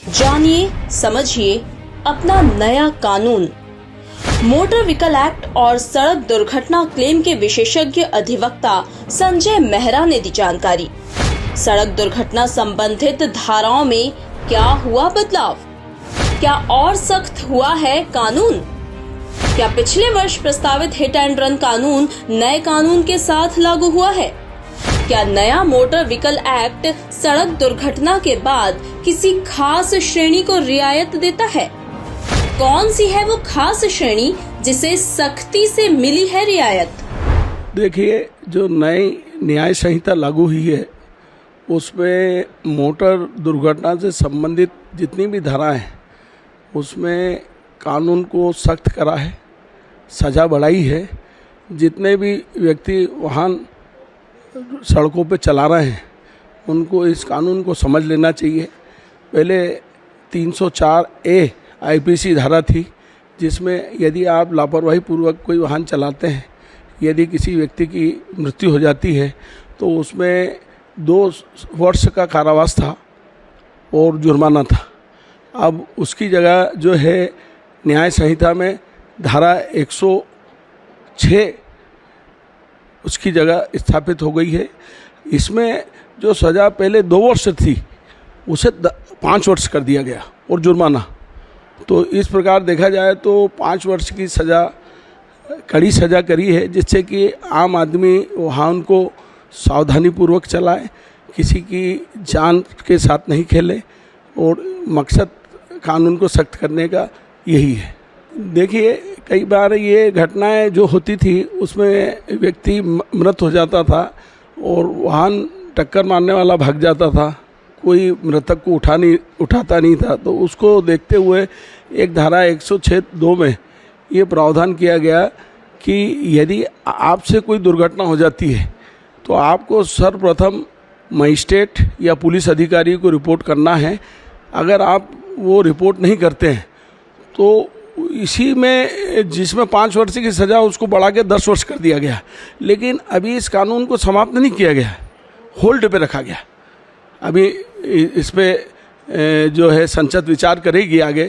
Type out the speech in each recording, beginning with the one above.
जानिए, समझिए अपना नया कानून। मोटर व्हीकल एक्ट और सड़क दुर्घटना क्लेम के विशेषज्ञ अधिवक्ता संजय मेहरा ने दी जानकारी। सड़क दुर्घटना संबंधित धाराओं में क्या हुआ बदलाव? क्या और सख्त हुआ है कानून? क्या पिछले वर्ष प्रस्तावित हिट एंड रन कानून नए कानून के साथ लागू हुआ है? क्या नया मोटर व्हीकल एक्ट सड़क दुर्घटना के बाद किसी खास श्रेणी को रियायत देता है? कौन सी है वो खास श्रेणी जिसे सख्ती से मिली है रियायत? देखिए, जो नई न्याय संहिता लागू हुई है उसमें मोटर दुर्घटना से संबंधित जितनी भी धाराएं हैं उसमें कानून को सख्त करा है, सज़ा बढ़ाई है। जितने भी व्यक्ति वाहन सड़कों पे चला रहे हैं उनको इस कानून को समझ लेना चाहिए। पहले 304A आईपीसी धारा थी जिसमें यदि आप लापरवाही पूर्वक कोई वाहन चलाते हैं, यदि किसी व्यक्ति की मृत्यु हो जाती है तो उसमें 2 वर्ष का कारावास था और जुर्माना था। अब उसकी जगह जो है न्याय संहिता में धारा 106 उसकी जगह स्थापित हो गई है। इसमें जो सज़ा पहले 2 वर्ष थी उसे 5 वर्ष कर दिया गया और जुर्माना। तो इस प्रकार देखा जाए तो 5 वर्ष की सज़ा, कड़ी सज़ा करी है जिससे कि आम आदमी वाहन को सावधानीपूर्वक चलाए, किसी की जान के साथ नहीं खेले, और मकसद कानून को सख्त करने का यही है। देखिए, कई बार ये घटनाएं जो होती थी उसमें व्यक्ति मृत हो जाता था और वाहन टक्कर मारने वाला भाग जाता था, कोई मृतक को उठाता नहीं था। तो उसको देखते हुए एक धारा 106(2) में ये प्रावधान किया गया कि यदि आपसे कोई दुर्घटना हो जाती है तो आपको सर्वप्रथम मजिस्ट्रेट या पुलिस अधिकारी को रिपोर्ट करना है। अगर आप वो रिपोर्ट नहीं करते हैं तो इसी में जिसमें 5 वर्ष की सज़ा उसको बढ़ा के 10 वर्ष कर दिया गया। लेकिन अभी इस कानून को समाप्त नहीं किया गया, होल्ड पे रखा गया। अभी इस पे जो है संसद विचार करेगी आगे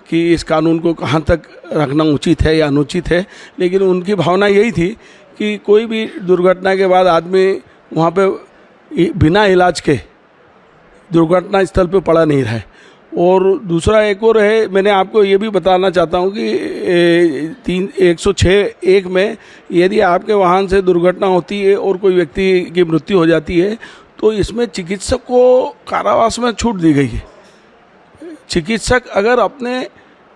कि इस कानून को कहाँ तक रखना उचित है या अनुचित है। लेकिन उनकी भावना यही थी कि कोई भी दुर्घटना के बाद आदमी वहाँ पे बिना इलाज के दुर्घटना स्थल पे पड़ा नहीं रहे। और दूसरा एक और है, मैंने आपको ये भी बताना चाहता हूँ कि 106(1) में यदि आपके वाहन से दुर्घटना होती है और कोई व्यक्ति की मृत्यु हो जाती है तो इसमें चिकित्सक को कारावास में छूट दी गई है। चिकित्सक अगर अपने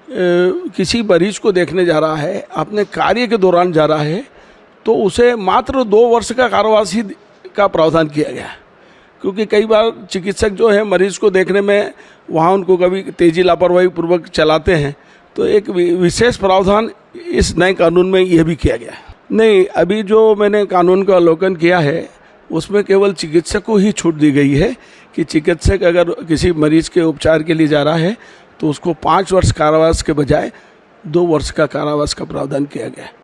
किसी मरीज को देखने जा रहा है, अपने कार्य के दौरान जा रहा है, तो उसे मात्र 2 वर्ष का कारावास ही का प्रावधान किया गया है। क्योंकि कई बार चिकित्सक जो है मरीज को देखने में वहाँ उनको कभी तेज़ी लापरवाही पूर्वक चलाते हैं, तो एक विशेष प्रावधान इस नए कानून में यह भी किया गया है। नहीं, अभी जो मैंने कानून का अवलोकन किया है उसमें केवल चिकित्सक को ही छूट दी गई है कि चिकित्सक अगर किसी मरीज के उपचार के लिए जा रहा है तो उसको 5 वर्ष कारावास के बजाय 2 वर्ष का कारावास का प्रावधान किया गया है।